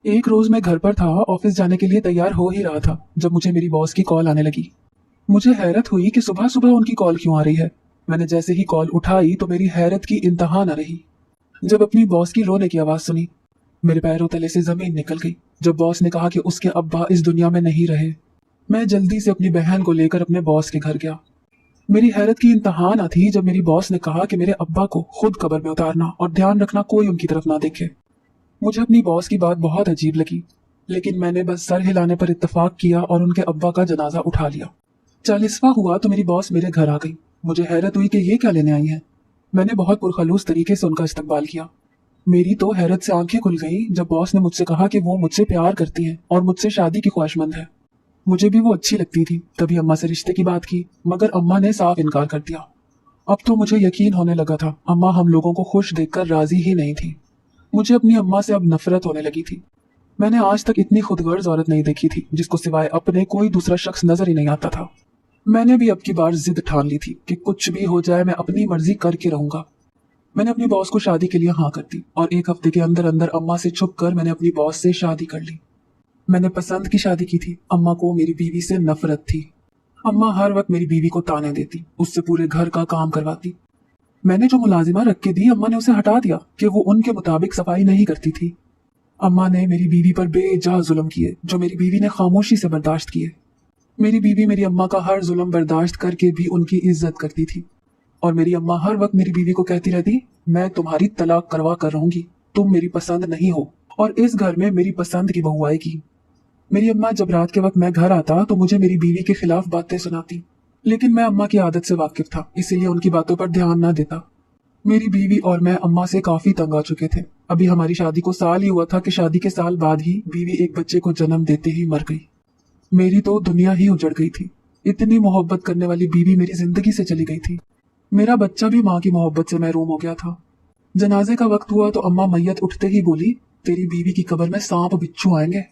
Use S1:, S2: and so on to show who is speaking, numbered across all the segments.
S1: एक रोज मैं घर पर था, ऑफिस जाने के लिए तैयार हो ही रहा था जब मुझे मेरी बॉस की कॉल आने लगी। मुझे हैरत हुई कि सुबह सुबह उनकी कॉल क्यों आ रही है। मैंने जैसे ही कॉल उठाई तो मेरी हैरत की इंतहा न रही जब अपनी बॉस की रोने की आवाज सुनी। मेरे पैरों तले से जमीन निकल गई जब बॉस ने कहा कि उसके अब्बा इस दुनिया में नहीं रहे। मैं जल्दी से अपनी बहन को लेकर अपने बॉस के घर गया। मेरी हैरत की इंतहा न थी जब मेरी बॉस ने कहा कि मेरे अब्बा को खुद कब्र में उतारना और ध्यान रखना कोई उनकी तरफ ना देखे। मुझे अपनी बॉस की बात बहुत अजीब लगी, लेकिन मैंने बस सर हिलाने पर इत्तेफाक किया और उनके अब्बा का जनाजा उठा लिया। 40वां हुआ तो मेरी बॉस मेरे घर आ गई। मुझे हैरत हुई कि ये क्या लेने आई है। मैंने बहुत पुरखलूस तरीके से उनका इस्तकबाल किया। मेरी तो हैरत से आंखें खुल गई जब बॉस ने मुझसे कहा कि वो मुझसे प्यार करती हैं और मुझसे शादी की ख्वाहिशमंद है। मुझे भी वो अच्छी लगती थी, तभी अम्मा से रिश्ते की बात की, मगर अम्मा ने साफ इनकार कर दिया। अब तो मुझे यकीन होने लगा था अम्मा हम लोगों को खुश देखकर राजी ही नहीं थी। मुझे अपनी अम्मा से अब नफरत होने लगी थी। मैंने आज तक इतनी खुदगर्ज औरत नहीं देखी थी जिसको सिवाय अपने कोई दूसरा शख्स नजर ही नहीं आता था। मैंने भी अब की बार जिद ठान ली थी कि कुछ भी हो जाए मैं अपनी मर्जी करके रहूंगा। मैंने अपनी बॉस को शादी के लिए हाँ कर दी और एक हफ्ते के अंदर अंदर अम्मा से छुप कर मैंने अपनी बॉस से शादी कर ली। मैंने पसंद की शादी की थी। अम्मा को मेरी बीवी से नफरत थी। अम्मा हर वक्त मेरी बीवी को ताने देती, उससे पूरे घर का काम करवाती। मैंने जो मुलाजिमा रख के दी अम्मा ने उसे हटा दिया कि वो उनके मुताबिक सफाई नहीं करती थी। अम्मा ने मेरी बीवी पर बेजा जुल्म किए जो मेरी बीवी ने खामोशी से बर्दाश्त किए। मेरी बीवी मेरी अम्मा का हर जुल्म बर्दाश्त करके भी उनकी इज्जत करती थी और मेरी अम्मा हर वक्त मेरी बीवी को कहती रहती, मैं तुम्हारी तलाक करवा कर रहूंगी, तुम मेरी पसंद नहीं हो और इस घर में मेरी पसंद की बहू आएगी। मेरी अम्मा जब रात के वक्त मैं घर आता तो मुझे मेरी बीवी के खिलाफ बातें सुनाती, लेकिन मैं अम्मा की आदत से वाकिफ था, इसीलिए उनकी बातों पर ध्यान ना देता। मेरी बीवी और मैं अम्मा से काफी तंग आ चुके थे। अभी हमारी शादी को साल ही हुआ था कि शादी के साल बाद ही बीवी एक बच्चे को जन्म देते ही मर गई। मेरी तो दुनिया ही उजड़ गई थी। इतनी मोहब्बत करने वाली बीवी मेरी जिंदगी से चली गई थी। मेरा बच्चा भी माँ की मोहब्बत से महरूम हो गया था। जनाजे का वक्त हुआ तो अम्मा मैयत उठते ही बोली, तेरी बीवी की कब्र में सांप बिच्छू आएंगे।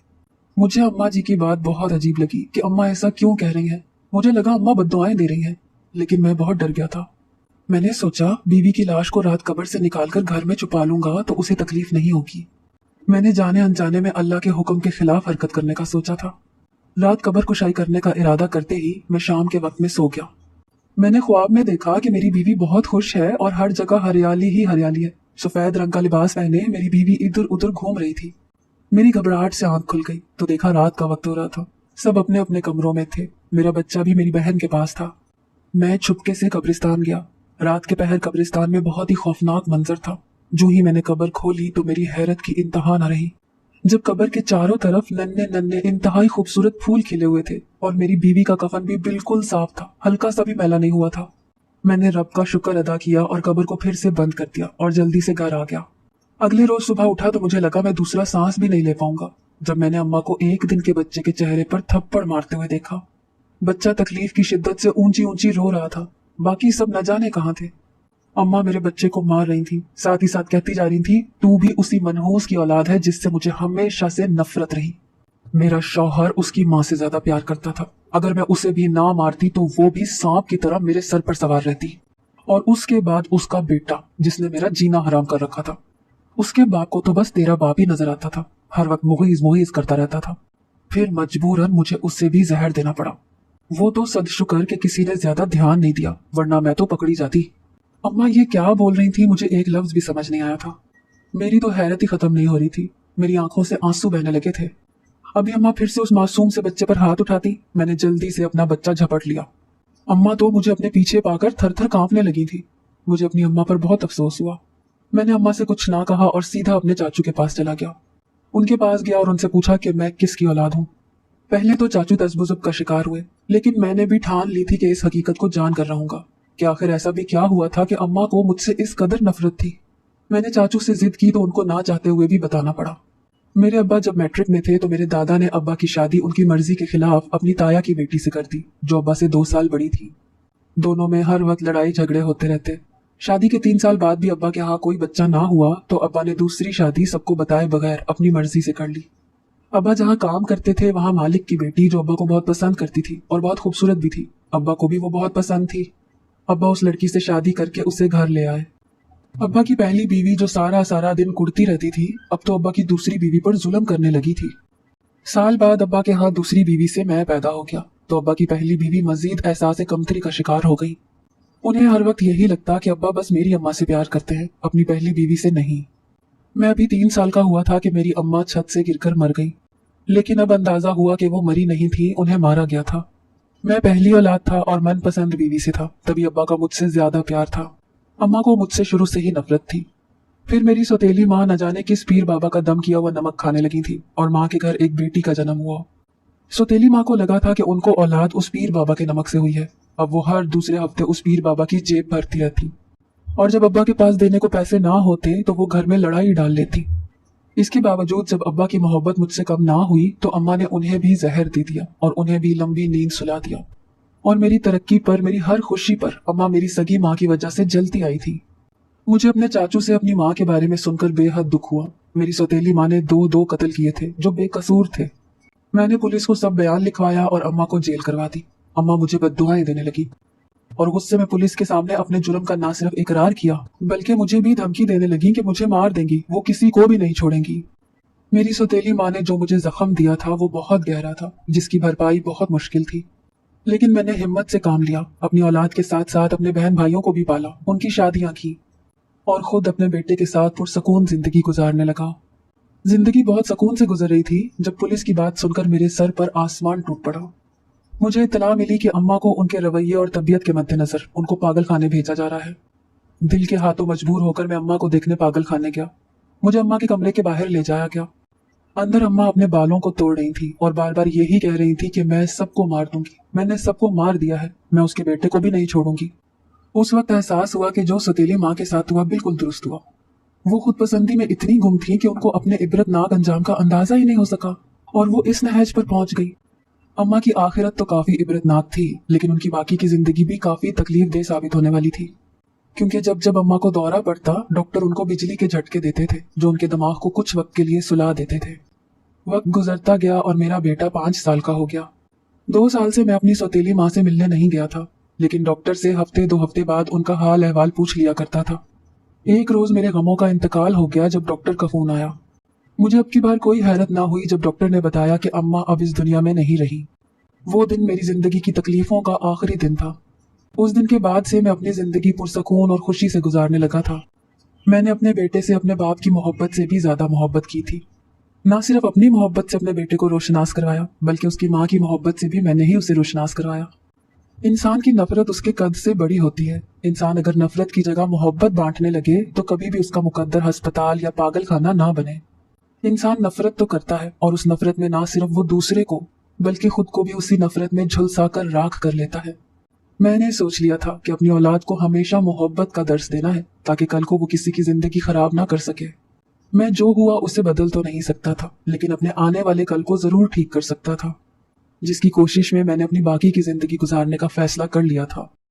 S1: मुझे अम्मा जी की बात बहुत अजीब लगी कि अम्मा ऐसा क्यों कह रही हैं। मुझे लगा अम्मा बद्दुआएं दे रही हैं, लेकिन मैं बहुत डर गया था। मैंने सोचा बीवी की लाश को रात कब्र से निकालकर घर में छुपा लूंगा तो उसे तकलीफ नहीं होगी। मैंने जाने अनजाने में अल्लाह के हुक्म के खिलाफ हरकत करने का सोचा था। रात कब्र कुशाई करने का इरादा करते ही मैं शाम के वक्त में सो गया। मैंने ख्वाब में देखा कि मेरी बीवी बहुत खुश है और हर जगह हरियाली ही हरियाली है। सफेद रंग का लिबास पहने मेरी बीवी इधर उधर घूम रही थी। मेरी घबराहट से आंख खुल गई तो देखा रात का वक्त हो रहा था। सब अपने अपने कमरों में थे। मेरा बच्चा भी मेरी बहन के पास था। मैं छुपके से कब्रिस्तान गया। रात के पहर कब्रिस्तान में बहुत ही खौफनाक मंजर था। जो ही मैंने कब्र खोली तो मेरी हैरत की इंतहा न रही जब कब्र के चारों तरफ नन्हे नन्हे इंतहाई खूबसूरत फूल खिले हुए थे और मेरी बीवी का कफन भी बिल्कुल साफ था, हल्का सा भी मैला नहीं हुआ था। मैंने रब का शुक्र अदा किया और कब्र को फिर से बंद कर दिया और जल्दी से घर आ गया। अगले रोज सुबह उठा तो मुझे लगा मैं दूसरा सांस भी नहीं ले पाऊंगा जब मैंने अम्मा को एक दिन के बच्चे के चेहरे पर थप्पड़ मारते हुए देखा। बच्चा तकलीफ की शिद्दत से ऊंची ऊंची रो रहा था। बाकी सब न जाने कहाँ थे। अम्मा मेरे बच्चे को मार रही थी, साथ ही साथ कहती जा रही थी, तू भी उसी मनहूस की औलाद है जिससे मुझे हमेशा से नफरत रही। मेरा शौहर उसकी माँ से ज्यादा प्यार करता था। अगर मैं उसे भी ना मारती तो वो भी सांप की तरह मेरे सर पर सवार रहती। और उसके बाद उसका बेटा जिसने मेरा जीना हराम कर रखा था। उसके बाप को तो बस तेरा बाप ही नजर आता था, हर वक्त मुहीज मुहीज करता रहता था। फिर मजबूरन मुझे उससे भी जहर देना पड़ा। वो तो सदशुक्र कि किसी ने ज्यादा ध्यान नहीं दिया, वरना मैं तो पकड़ी जाती। अम्मा ये क्या बोल रही थी मुझे एक लफ्ज भी समझ नहीं आया था। मेरी तो हैरत ही खत्म नहीं हो रही थी। मेरी आंखों से आंसू बहने लगे थे। अभी अम्मा फिर से उस मासूम से बच्चे पर हाथ उठाती। मैंने जल्दी से अपना बच्चा झपट लिया। अम्मा तो मुझे अपने पीछे पाकर थर थर कांपने लगी थी। मुझे अपनी अम्मा पर बहुत अफसोस हुआ। मैंने अम्मा से कुछ ना कहा और सीधा अपने चाचू के पास चला गया। उनके पास गया और उनसे पूछा कि मैं किसकी औलाद हूँ। पहले तो चाचू तजबुजुब का शिकार हुए, लेकिन मैंने भी ठान ली थी कि इस हकीकत को जान कर रहूंगा कि आखिर ऐसा भी क्या हुआ था कि अम्मा को मुझसे इस कदर नफरत थी। मैंने चाचू से जिद की तो उनको ना चाहते हुए भी बताना पड़ा। मेरे अब्बा जब मैट्रिक में थे तो मेरे दादा ने अब्बा की शादी उनकी मर्जी के खिलाफ अपनी ताया की बेटी से कर दी, जो अब्बा से 2 साल बड़ी थी। दोनों में हर वक्त लड़ाई झगड़े होते रहते। शादी के 3 साल बाद भी अब्बा के यहाँ कोई बच्चा ना हुआ तो अब्बा ने दूसरी शादी सबको बताए बगैर अपनी मर्जी से कर ली। अब्बा जहाँ काम करते थे वहाँ मालिक की बेटी जो अब्बा को बहुत पसंद करती थी और बहुत खूबसूरत भी थी, अब्बा को भी वो बहुत पसंद थी। अब्बा उस लड़की से शादी करके उसे घर ले आए। अब्बा की पहली बीवी जो सारा सारा दिन कुड़ती रहती थी, अब तो अब्बा की दूसरी बीवी पर जुल्म करने लगी थी। साल बाद अब्बा के हाथ दूसरी बीवी से मैं पैदा हो गया, तो अब्बा की पहली बीवी मजीद एहसास कमतरी का शिकार हो गई। उन्हें हर वक्त यही लगता कि अब्बा बस मेरी अम्मा से प्यार करते हैं, अपनी पहली बीवी से नहीं। मैं अभी 3 साल का हुआ था कि मेरी अम्मा छत से गिरकर मर गई, लेकिन अब अंदाजा हुआ कि वो मरी नहीं थी, उन्हें मारा गया था। मैं पहली औलाद था और मनपसंद बीवी से था, तभी अब्बा का मुझसे ज्यादा प्यार था। अम्मा को मुझसे शुरू से ही नफरत थी। फिर मेरी सौतेली माँ न जाने किस पीर बाबा का दम किया हुआ नमक खाने लगी थी और माँ के घर एक बेटी का जन्म हुआ। सौतेली माँ को लगा था कि उनको औलाद उस पीर बाबा के नमक से हुई है। अब वो हर दूसरे हफ्ते उस पीर बाबा की जेब भरती रहती, और जब अब्बा के पास देने को पैसे ना होते तो वो घर में लड़ाई डाल लेती। इसके बावजूद जब अब्बा की मोहब्बत मुझसे कम ना हुई तो अम्मा ने उन्हें भी जहर दे दिया और उन्हें भी लंबी नींद सुला दिया। और मेरी तरक्की पर, मेरी हर खुशी पर अम्मा मेरी सगी माँ की वजह से जलती आई थी। मुझे अपने चाचू से अपनी माँ के बारे में सुनकर बेहद दुख हुआ। मेरी सौतेली माँ ने दो कत्ल किए थे जो बेकसूर थे। मैंने पुलिस को सब बयान लिखवाया और अम्मा को जेल करवा दी। अम्मा मुझे बद्दुआएं देने लगी और गुस्से में पुलिस के सामने अपने जुर्म का ना सिर्फ इकरार किया बल्कि मुझे भी धमकी देने लगी कि मुझे मार देंगी, वो किसी को भी नहीं छोड़ेंगी। मेरी सौतेली माँ ने जो मुझे जख्म दिया था वो बहुत गहरा था, जिसकी भरपाई बहुत मुश्किल थी। लेकिन मैंने हिम्मत से काम लिया, अपनी औलाद के साथ साथ अपने बहन भाइयों को भी पाला, उनकी शादियां की और खुद अपने बेटे के साथ पुरसकून जिंदगी गुजारने लगा। जिंदगी बहुत सुकून से गुजर रही थी जब पुलिस की बात सुनकर मेरे सर पर आसमान टूट पड़ा। मुझे इत्तला मिली कि अम्मा को उनके रवैये और तबीयत के मद्देनजर उनको पागल खाने भेजा जा रहा है। दिल के हाथों मजबूर होकर मैं अम्मा को देखने पागल खाने गया। मुझे अम्मा के कमरे के बाहर ले जाया गया। अंदर अम्मा अपने बालों को तोड़ रही थी और बार बार यही कह रही थी कि मैं सबको मार दूंगी, मैंने सबको मार दिया है, मैं उसके बेटे को भी नहीं छोड़ूंगी। उस वक्त एहसास हुआ कि जो सतीली माँ के साथ हुआ बिल्कुल दुरुस्त हुआ। वो खुद पसंदी में इतनी गुम थी कि उनको अपने इबरतनाक अंजाम का अंदाजा ही नहीं हो सका और वो इस नहज पर पहुंच गई। अम्मा की आखिरत तो काफी इबरतनाक थी, लेकिन उनकी बाकी की जिंदगी भी काफी तकलीफ दे साबित होने वाली थी, क्योंकि जब जब अम्मा को दौरा पड़ता डॉक्टर उनको बिजली के झटके देते थे जो उनके दिमाग को कुछ वक्त के लिए सुला देते थे। वक्त गुजरता गया और मेरा बेटा 5 साल का हो गया। 2 साल से मैं अपनी सौतेली माँ से मिलने नहीं गया था, लेकिन डॉक्टर से हफ्ते 2 हफ्ते बाद उनका हाल अहवाल पूछ लिया करता था। एक रोज मेरे गमों का इंतकाल हो गया जब डॉक्टर का फोन आया। मुझे अब की बार कोई हैरत ना हुई जब डॉक्टर ने बताया कि अम्मा अब इस दुनिया में नहीं रही। वो दिन मेरी जिंदगी की तकलीफों का आखिरी दिन था। उस दिन के बाद से मैं अपनी जिंदगी पुरसकून और खुशी से गुजारने लगा था। मैंने अपने बेटे से अपने बाप की मोहब्बत से भी ज्यादा मोहब्बत की थी। ना सिर्फ अपनी मोहब्बत से अपने बेटे को रोशनास करवाया, बल्कि उसकी माँ की मोहब्बत से भी मैंने ही उसे रोशनास करवाया। इंसान की नफरत उसके कद से बड़ी होती है। इंसान अगर नफरत की जगह मोहब्बत बांटने लगे तो कभी भी उसका मुकद्दर अस्पताल या पागल खाना ना बने। इंसान नफरत तो करता है और उस नफरत में ना सिर्फ वो दूसरे को बल्कि खुद को भी उसी नफरत में झुलसा कर राख कर लेता है। मैंने सोच लिया था कि अपनी औलाद को हमेशा मोहब्बत का दर्स देना है ताकि कल को वो किसी की जिंदगी खराब ना कर सके। मैं जो हुआ उसे बदल तो नहीं सकता था, लेकिन अपने आने वाले कल को जरूर ठीक कर सकता था, जिसकी कोशिश में मैंने अपनी बाकी की जिंदगी गुजारने का फैसला कर लिया था।